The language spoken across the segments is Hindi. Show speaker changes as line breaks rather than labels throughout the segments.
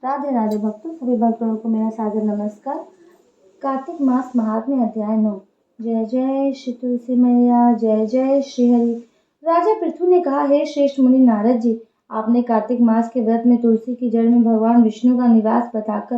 राधे राधे भक्तों, सभी भक्तों को मेरा सादर नमस्कार। कार्तिक मास महात्म्य अध्याय 9। जय जय श्री तुलसी मैया, जय जय श्री हरि। राजा पृथु ने कहा, हे श्रेष्ठ मुनि नारद जी, आपने कार्तिक मास के व्रत में तुलसी की जड़ में भगवान विष्णु का निवास बताकर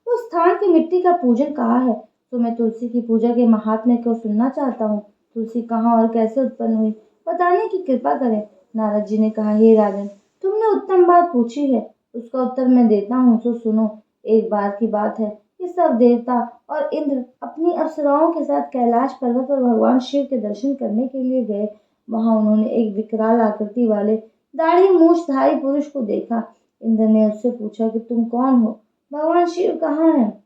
उस स्थान की मिट्टी का पूजन कहा है, तो मैं तुलसी की पूजा के महात्म्य को सुनना चाहता हूँ। तुलसी कहाँ और कैसे उत्पन्न हुई, बताने की कृपा करें। नारद जी ने कहा, हे राजन, तुमने उत्तम बात पूछी है, उसका उत्तर मैं देता हूँ, तो सुनो। एक बार की बात है कि सब देवता और इंद्र अपनी अप्सराओं के साथ कैलाश पर्वत पर भगवान शिव के दर्शन करने के लिए गए। वहां उन्होंने एक विकराल आकृति वाले दाढ़ी मूछधारी पुरुष को देखा। इंद्र ने उससे पूछा कि तुम कौन हो, भगवान शिव कहाँ हैं?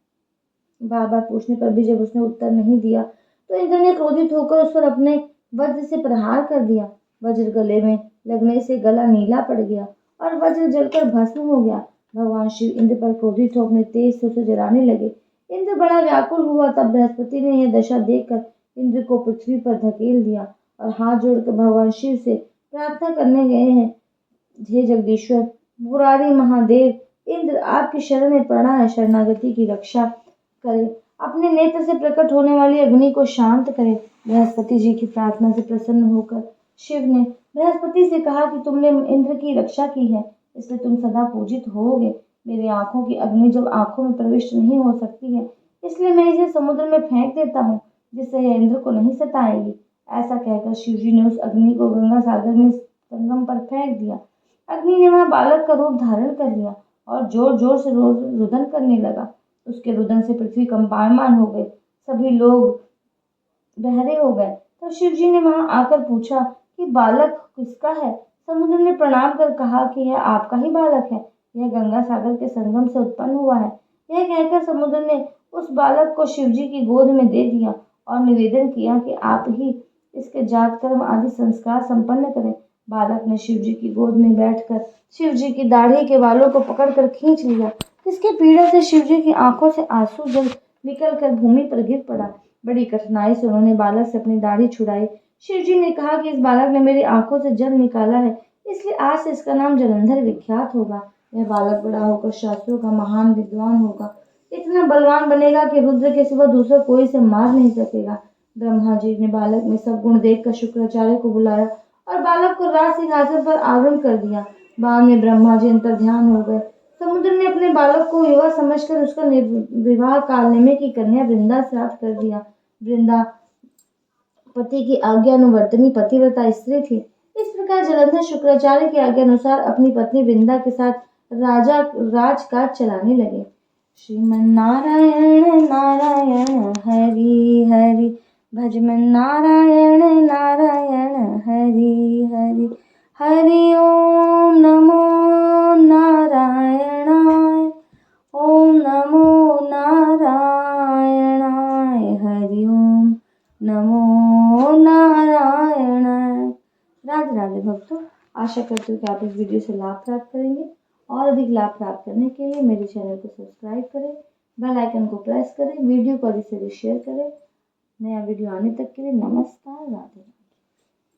बार बार पूछने पर भी जब उसने उत्तर नहीं दिया तो इंद्र ने क्रोधित होकर उस पर अपने वज्र से प्रहार कर दिया। वज्र गले में लगने से गला नीला पड़ गया और वज्र जलकर भस्म हो गया। भगवान शिव इंद्र पर क्रोधित हो अपने तेज से उसे जलाने लगे। इंद्र बड़ा व्याकुल हुआ। तब बृहस्पति ने यह दशा देखकर इंद्र को पृथ्वी पर धकेल दिया और हाथ जोड़कर भगवान शिव से प्रार्थना करने गए हैं, हे जगदीश्वर पुरारी महादेव, इंद्र आपकी शरण में पड़ा है, शरणागति की रक्षा करे, अपने नेत्र से प्रकट होने वाली अग्नि को शांत करे। बृहस्पति जी की प्रार्थना से प्रसन्न होकर शिव ने बृहस्पति से कहा कि तुमने इंद्र की रक्षा की है, इसलिए तुम सदा पूजित होगे। मेरी आंखों की अग्नि जब आंखों में प्रविष्ट नहीं हो सकती है, इसलिए मैं इसे समुद्र में फेंक देता हूँ, जिससे यह इंद्र को नहीं सताएगी। ऐसा कहकर शिव जी ने उस अग्नि को गंगा सागर में संगम पर फेंक दिया। अग्नि ने वहां बालक का रूप धारण कर लिया और जोर जोर से रुदन करने लगा। उसके रुदन से पृथ्वी कंपायमान हो गई, सभी लोग बहरे हो गए। तो शिव जी ने वहां आकर पूछा कि बालक किसका है? समुद्र ने प्रणाम कर कहा कि यह आपका ही बालक है, यह गंगा सागर के संगम से उत्पन्न हुआ है। यह कहकर समुद्र ने उस बालक को शिव जी की गोद में दे दिया और निवेदन किया कि आप ही इसके जात कर्म आदि संस्कार संपन्न करें। बालक ने शिव जी की गोद में बैठकर शिव जी की दाढ़ी के बालों को पकड़कर खींच लिया। इसके पीड़ा से शिव जी की आंखों से आंसू जल निकल कर भूमि पर गिर पड़ा। बड़ी कठिनाई से उन्होंने बालक से अपनी दाढ़ी छुड़ाई। शिव जी ने कहा कि इस बालक ने मेरी आंखों से जल निकाला है, इसलिए आज से इसका नाम जलंधर विख्यात होगा। यह बालक बड़ा होकर शास्त्रों का महान विद्वान होगा, इतना बलवान बनेगा कि रुद्र के सिवा दूसरा कोई इसे मार नहीं सकेगा। ब्रह्मा जी ने बालक में सब गुण देखकर शुक्राचार्य को बुलाया और बालक को राज सिंहासन पर आरूढ़ कर दिया। बाद में ब्रह्मा जी अंतर्ध्यान हो गए। समुद्र ने अपने बालक को युवा समझकर उसका विवाह कालनेमी की कन्या वृंदा से प्राप्त कर दिया। वृंदा पति की आज्ञानुवर्तनी पतिव्रता स्त्री थी। इस प्रकार जलंधर शुक्राचार्य की आज्ञा अनुसार अपनी पत्नी वृंदा के साथ राजकाज चलाने लगे। श्रीमन नारायण नारायण हरि हरि, भजमन नारायण नारायण हरि हरि, हरि ओम नमो नारायणाय, ओम नमो नारायणाय, हरि ओम नमो नारायण। राधे राधे भक्तों, आशा करती हूँ कि आप इस वीडियो से लाभ प्राप्त करेंगे और अधिक लाभ प्राप्त करने के लिए मेरे चैनल को सब्सक्राइब करें, बेल आइकन को प्रेस करें, वीडियो को अधिक से अधिक शेयर करें। नया वीडियो आने तक के लिए नमस्कार, राधे।